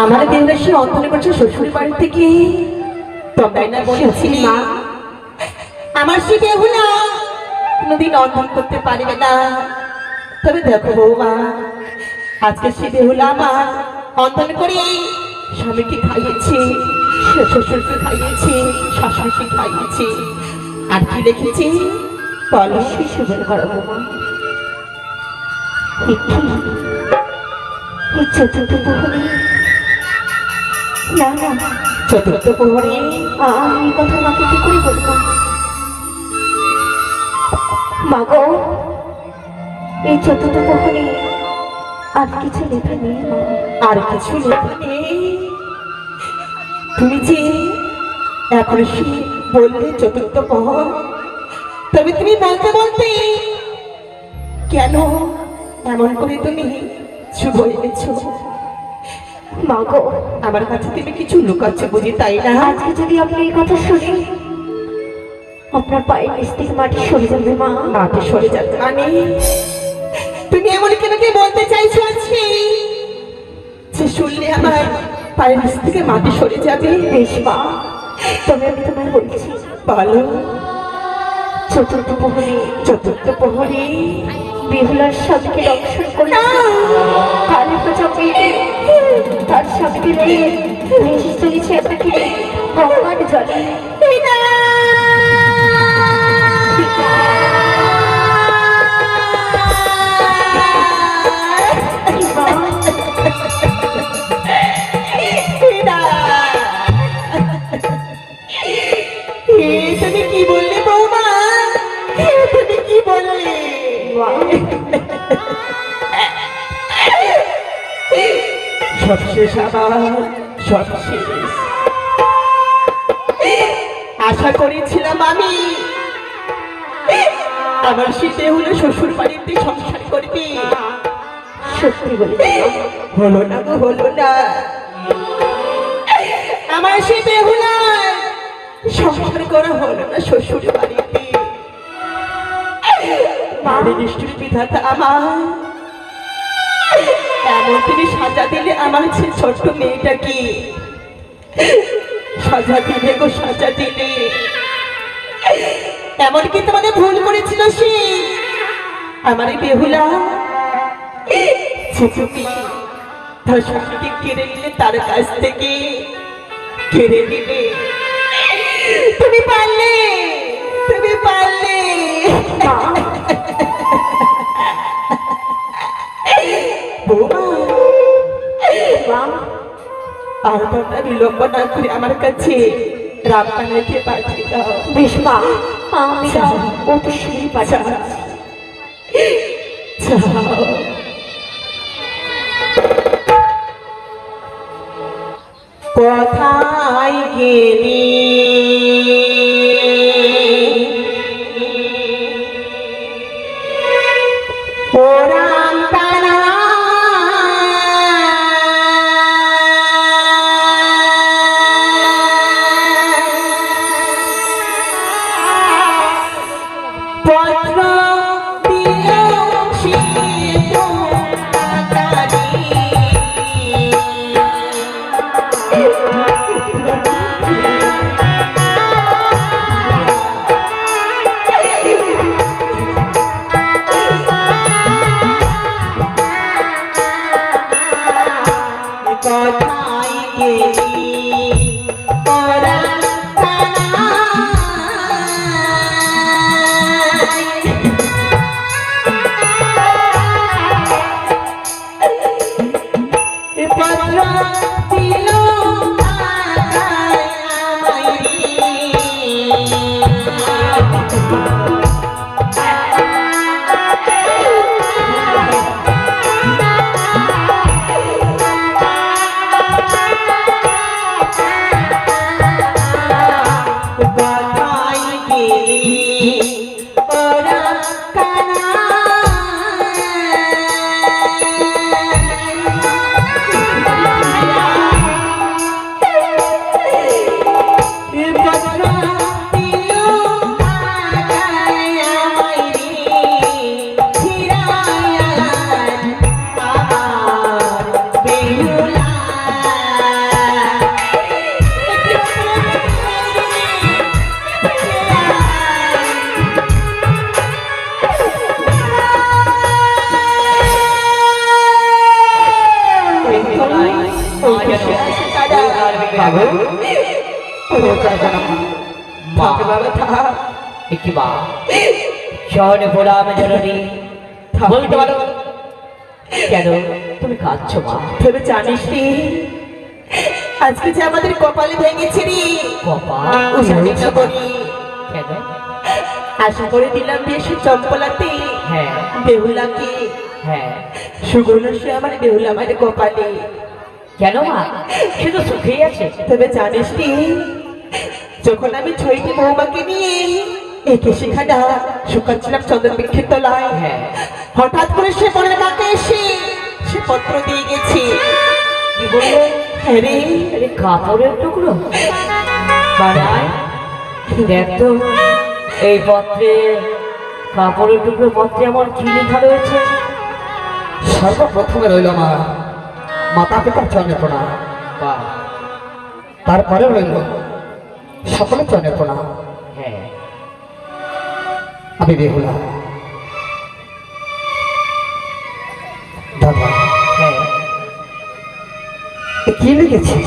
আমার দেবদাসী অন্তরে করছে শ্বশুর বাড়ি থেকে তবে না বলেছি মা আমার সে বেহুলা কোনোদিন অন্তর করতে পারবে না। তবে দেখো বৌমা, আজকে সে বেহুলা আমার অন্তর করে স্বামীকে খাইয়েছে, শ্বশুরকে খাইয়েছে, শাশুড়িকে খাইয়েছে, আর কি রেখেছে বলো? শিশুবের করো বৌমা। এই চতুর্থ প্রহরে না না চতুর্থ প্রহরে আমি এই কথা মাকে কি করে বলবো? মা গো, এই চতুর্থ প্রহরে আর কিছু লেখা নেই মা। আর কিছু লেখা নেই? তুমি যে এখন বললে চতুর্থ প্রহর, তবে তুমি বলতে বলতে কেন এমন করে তুমি শুভ এনেছো? মা গো, আমার কাছে তুমি কিছু লুকাচ্ছ বুঝি, তাই না? আজকে যদি আপনি এই কথা শুনি আপনার পায়ের নিচ থেকে মাটি সরে যাবে মা। মাটি সরে যাবে মানে? তুমি এমন কেন কি বলতে চাইছো আজকে যে শুনলে আমার পায়ের নিচ থেকে মাটি সরে যাবে? বেশ মা, তবে আমি তোমায় বলছি, বলো। চতুর্থ প্রহরে বেহুলার স্বামীকে দর্শন করে কালে চাপিয়ে তার স্বামীকে নিয়ে ভেসে চলেছে আপনাকে ভগবান জলে। তুমি কি বললে বৌমা? তুমি কি বললে? সবশেষ আবার সবশেষ। আশা করেছিলাম আমি আমার শীতে হলে শ্বশুর বাড়িতে সংসার করবি, সত্যি বলে হলো না গো, হলো না। আমার শীতে হলে সংসার করা হলো না শ্বশুর বাড়িতে। মারে নিষ্ঠুর বিধাতা আমার এমন তিনি সাজা দিলে আমার সে ছোট্ট মেয়েটাকে সাজা দিলে গো, সাজা দিলে। এমনকি তোমাদের ভুল করেছিল সে আমার বেহুলা, তার স্বামীকে কেড়ে নিলে, তার কাছ থেকে কেড়ে নিলে। তুমি পারলে, তুমি পারলে। আর তোমরা বিলম্ব না করে আমার কাছে রামপানাকে পাঠিয়ে দাও। বেশ মা, আমি অতি শীঘ্রই পাঠাবো। কোথায় গেলি ও রামপানা? পত্র দিল সে কোথায় গেলি ওরা পত্র দিল বাবু ও যাবে না মা থাক বাবা থাক। কি মা শহরে বললাম জননী বলতে পারো কেন তুমি কাঁদছো মা? তবে জানিস রে আজকে যে আমাদের কপালে ভেঙেছে রে কপাল ও জানিস না বলি কেন? আশা করে দিলাম বেশ চম্পলাতে হ্যাঁ বেহুলাকে হ্যাঁ সুগন্ধ সে আমার বেহুলা আমার কপালে। কেন মা সে তো সুখেই আছে। তবে জানিস রে যখন আমি ছয়টি বৌমাকে নিয়ে একে সেখানে শুকাচ্ছিলাম চন্দ্রবৃক্ষের তলায়, হ্যাঁ হঠাৎ করে সে মনের কাছে এসে সে পত্র দিয়ে গেছে। কি বললে? হ্যাঁ রে আরে কাপড়ের টুকরো বানায় দেখ তো এই পত্রে কাপড়ের টুকরো পত্রে আমার কি লেখা রয়েছে? সর্বপ্রথমে রইল আমার মাতা পিতার চরণে প্রণাম, বাহ তারপরে রইল সকলের চরণে প্রণাম। হ্যাঁ আমি বেহুলা দাদা, হ্যাঁ এ কি লিখেছি?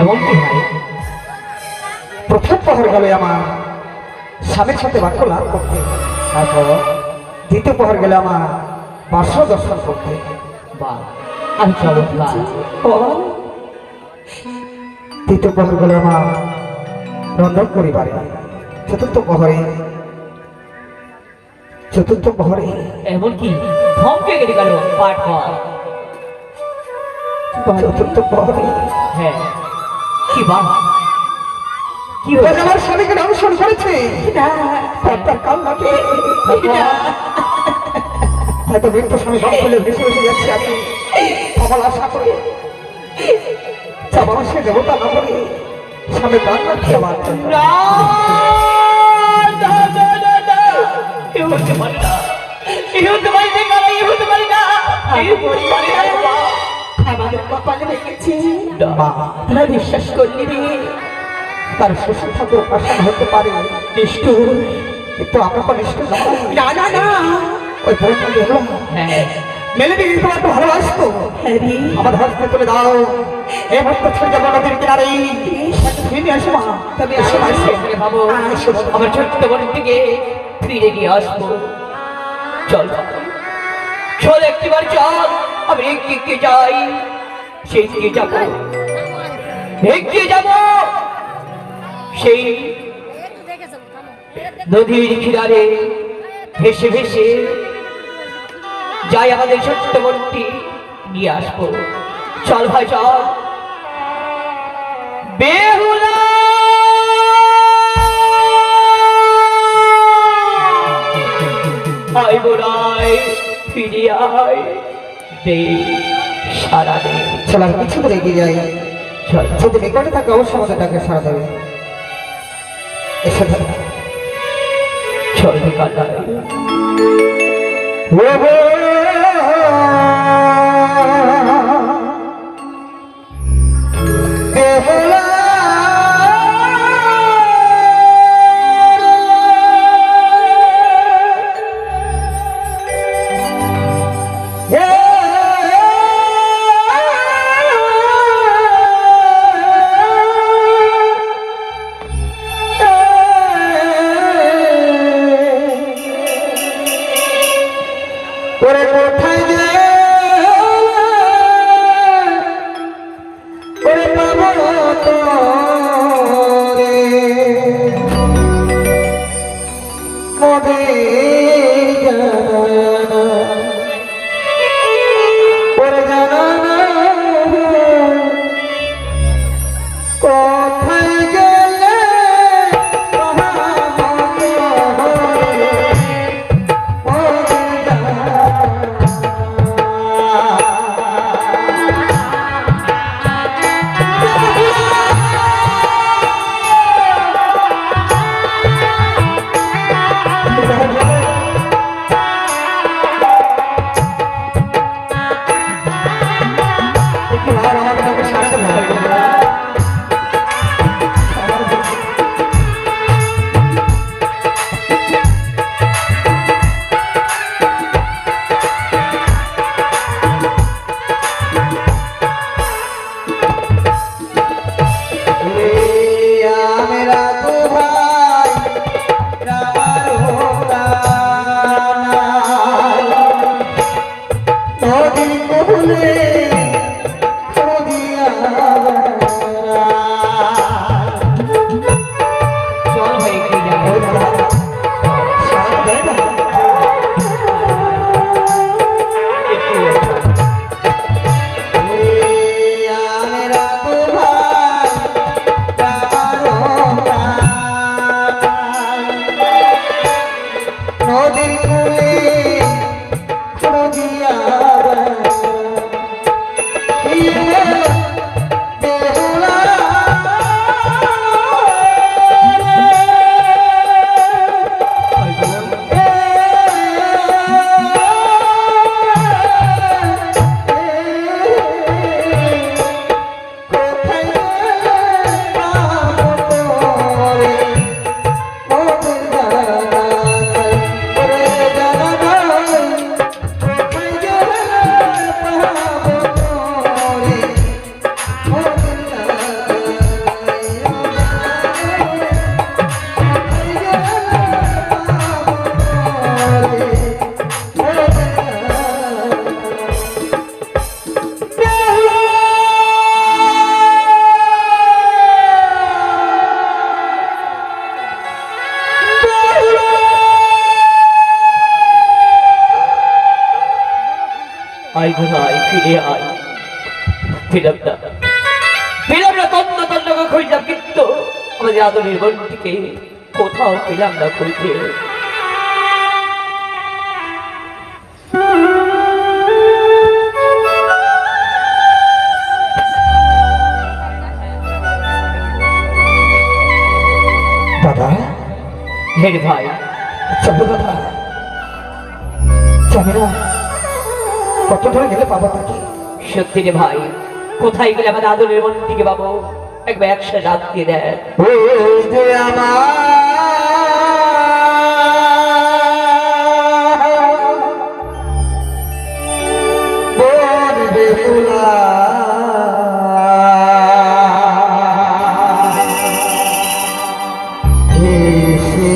এমন কি ভাই? প্রথম প্রহর গেলে আমার স্বামীর সাথে বাক্য লাভ করতে, তারপর দ্বিতীয় প্রহর গেলে আমার বাস দর্শন করতে, বাহ আমি চমৎকার। তৃতীয় প্রহর গেলে আমার রন্ধন পরিবারে, চতুর্থ প্রহরে এমন কি ধমকে কেটে গেল পাঠ কর। চতুর্থ প্রহরে হ্যাঁ কি বাহ কি ও হয়েছে? আমার স্বামীকে দর্শন করেছে, তার কান্নাকে হয়তো মৃত্যু স্বামী সব খুলে ভেসে ভেসে যাচ্ছে। আমি আমার আশা করি যাবার সে দেবতা না বলে স্বামী প্রাণ রাখছে আমার জন্য। না, না, না, না, না। এ হতে পারে না, এ হতে পারে না, কারা, এ হতে পারে না, এ হতে পারে না, বাবা। আমাদের কপালে ভেঙেছে মা, তোরা বিশ্বাস করলি রে তার শ্বশুর ঠাকুর উপাসনা হতে পারে, নিষ্ঠুর। কিন্তু আমরা তো নিষ্ঠুর নয়। না না না ওই বোনটা দেখলাম হ্যাঁ মেলে দিয়ে তোমার তো ভালোবাসতো, হ্যাঁ রে আমার হাতে তুলে দাও। এই মুহূর্তে ছেড়ে যাবো নদীর কিনারে, ফিরে আসো মা। তবে এসো মা, এসো। এসে ভাবো আমার ছোট্ট বোনের দিকে ফিরে নিয়ে আসবো। চল বাবা, চল একটিবার চল, আমি এগিয়ে যাই, সেই দিকে যাবো, এগিয়ে যাবো সেই নদীর কিনারে ভেসে ভেসে যাই, আমাদের ছোট্ট বোনটি নিয়ে আসবো। চল ভাই চল। বেহুলা আয় বোরাই ফিরে আয়, দে সারা দে। চল আর কিছু করে এগিয়ে যাই, চল যদি নিকটে থাকে অবশ্যই আমাদের ডাকে সারা দেবে। এসে দাদা, চল কাটাই। ওরে ঘোড়ায় ফিরে আয়। পেলাম না তন্ন তন্ন করে খুঁজলাম, কিন্তু আমাদের আদরের বোনটিকে কোথাও পেলাম না খুঁজে। দাদা, হে ভাই, চলো দাদা, জানি না কত ধরে গেলে পাবো তাকে। সত্যি রে ভাই, কোথায় গেলে আমাদের আদরের বোনটিকে পাবো? একবার একসাথে ডাক দিয়ে দেয়। ওই যে আমার বোন বেহুলা, ভেসে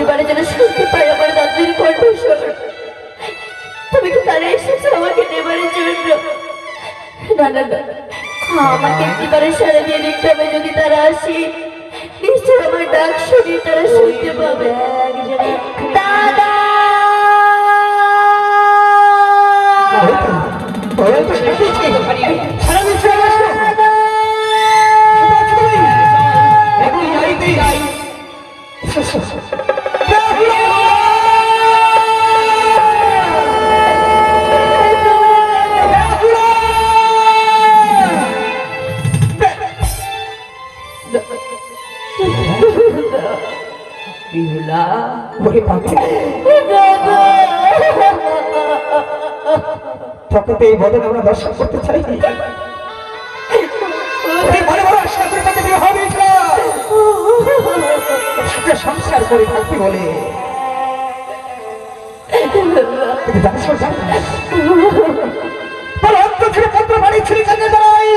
বারে যেন শুনতে পাই আমার দাদির কণ্ঠস্বর। তুমি কি তারা এসেছো আমাকে নেবারের জন্য? না না না, আমাকে একটিবারে সারা দিয়ে দেখতে হবে। যদি তারা আসে, নিশ্চয় আমার ডাক শুনে তারা শুনতে পাবে। দাদা, বিহুলা, তোকে তো এই বদল আমরা দর্শন করতে চাই। সংসার করে থাকতে বলে পত্র বাড়ি ছিঁড়ে কাজে দাঁড়াই,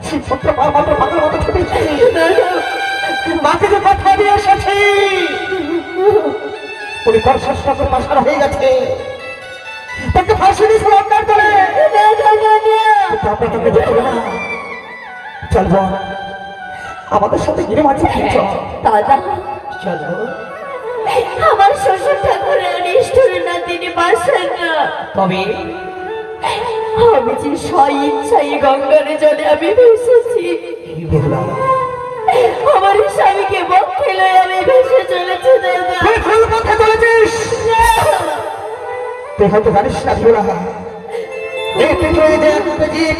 সেই পত্র পাওয়া মাত্র পাগল মতো ছুটেছি। মাকে যে কথা দিয়ে এসেছি, পরিবার শাসন পাশার হয়ে গেছে। তাকে ফাঁসি দিয়েছিল অন্যার দলে। চলবো আমাদের সাথে গিয়ে মাঝে দাদা, চলো। আমার শ্বশুর ঠাকুরের নিষ্ঠুর না, তিনি বাসেন না। তবে আমি যে স্বইচ্ছাই গঙ্গার জলে আমি ভেসেছি। আমার স্বামীকে বক্ষে লয়ে আমি ভেসে চলেছি। দাদা, ভুল পথে চলেছিস। তুই হয়তো জানিস না ভোলা, এই পৃথিবীতে একটা জীব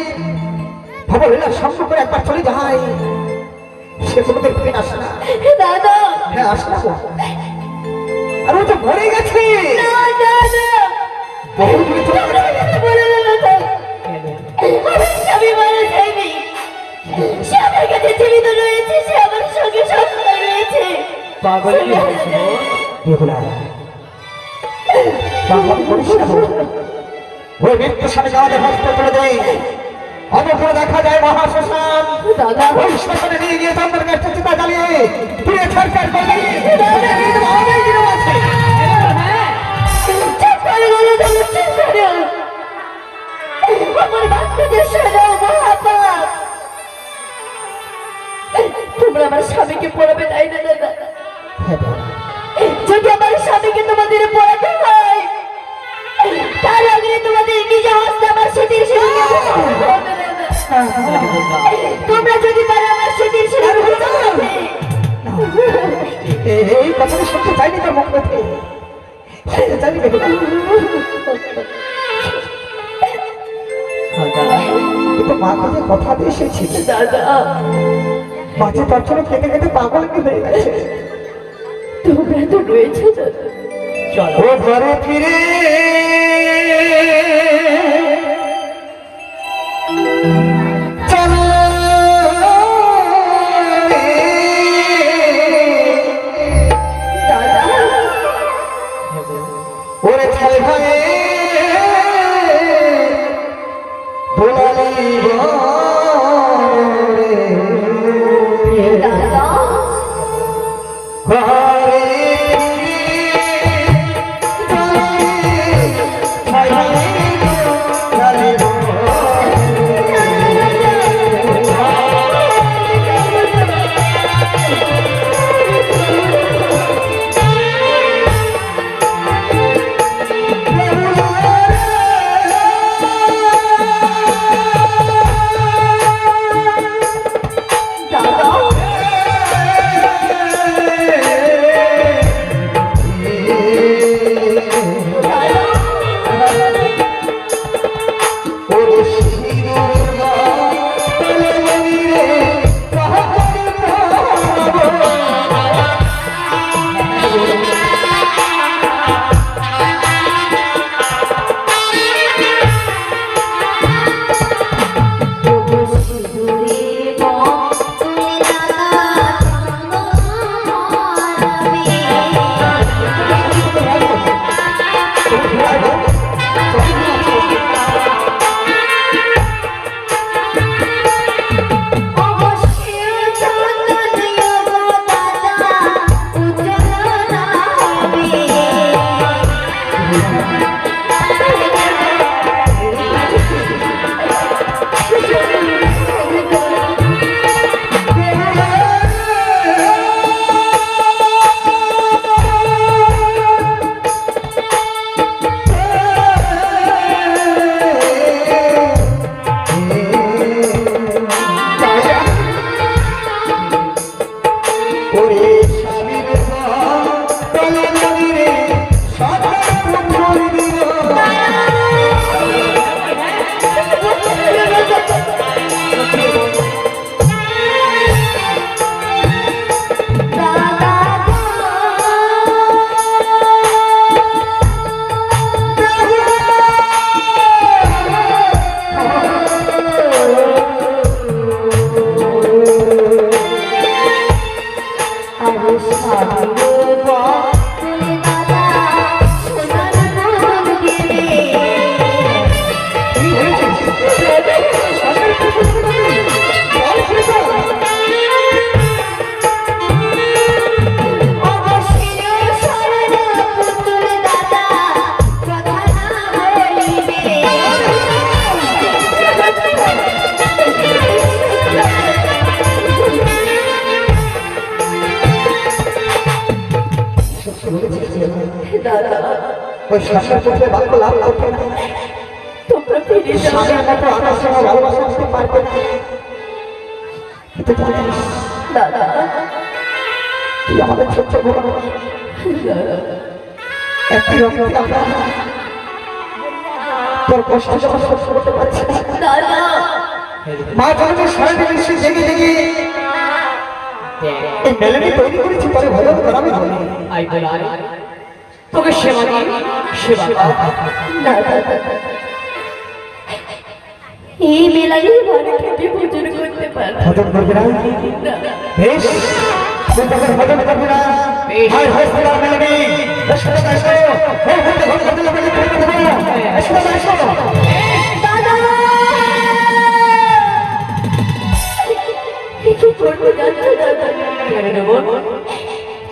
ভবলীলা সঙ্গ করে একবার চলে যায়, সে তোমাদের ফিরে আসে না। দাদা, হ্যাঁ আসে না। আর ও তো মরে গেছে, বহু দূরে চলে গেছে। আমার স্বামী মারা যায়নি, সে আমার কাছে জীবিত রয়েছে, সে আমার সঙ্গে সংসার রয়েছে। পাগল কি হয়েছে? ভোলা পাগল করিস না। ওই মৃত্যু স্বামী আমাদের হস্ত তুলে দেয়, অনগ্র দেখা যায় মহাশ্মশান। দাদা, ওই শ্মশানে নিয়ে গিয়ে চন্দ্রের কাছে চিতা জ্বালিয়ে পুড়ে ছাড়কার করবে। অনেক নিয়ম আছে। চুপ করে গেলে তুমি চুপ করো। আমার বাচ্চাদের সাজাও মহাপাপ। তোমরা আমার স্বামীকে পড়াবে, তাই না দাদা? যদি আমার স্বামীকে তোমাদের পড়াতে হয়, তার আগে তোমাদের নিজে হস্তে আমার স্মৃতির তোমরা যদি পারো আমার সেদিন সেটা ভুলে যাবে। এই কথাটা শুনতে চাইনি তোর মুখ থেকে জানি বেহুলা কিন্তু মা কাছে কথা দিয়ে এসেছিল দাদা মাঝে তার জন্য কেটে কেটে পাগল হয়ে গেছে তোমরা তো রয়েছে দাদা। চলো ও ঘরে ফিরে চলো দাদা ওরে ছেলে ভাই দোলালি দাদা ঘরে ওই শ্বাসের পথে বাক্য লাভ করতে না তোমরা ফিরে যাও স্বামীর মতো আমার সঙ্গে ভালোবাসা করতে পারবে না কিন্তু জানিস দাদা তুই আমাদের ছোট্ট বোন একই রকম আমরা তোর কষ্ট যখন সহ্য করতে পারছি না দাদা মা জনমের সারাটি বিশ্বে জেগে জেগে এই মেলেনি তৈরি করেছি পরে ভালো করাবে না আই বলা তোকে সেবা দিই সেবা এই মেলায় ঘরে খেতে ভোজন করতে পারবো ভজন করবে না বেশ তুই তখন ভজন করবে না বেশ। হায় হায় সেবা মেলেনি এসো এসো এই ভজন করতে লাগবে এসো এসো দাদা কি করতে যাচ্ছ দাদা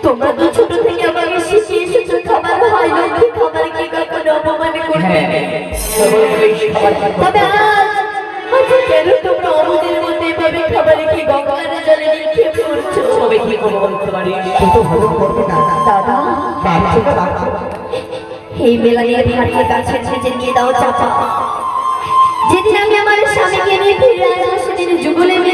তোমরা তো ছোট থেকে আমাকে শিখিয়ে এসেছো খাবার হয় লক্ষ্মী খাবার কি কখনো অপমান করবে তবে আজ কেন তোমরা অমুদের মধ্যে এভাবে খাবারে কি গঙ্গার জলে নিক্ষেপ করছো তবে কি করে বলতে পারি তুই তো ভজন করবি না দাদা বাচ্চা রাখা এই মেলানির ভারীর কাছে ছেঁচে নিয়ে দাও চাপা যেদিন আমি আমার স্বামীকে নিয়ে ফিরে আসবো সেদিন যুগলে মেরে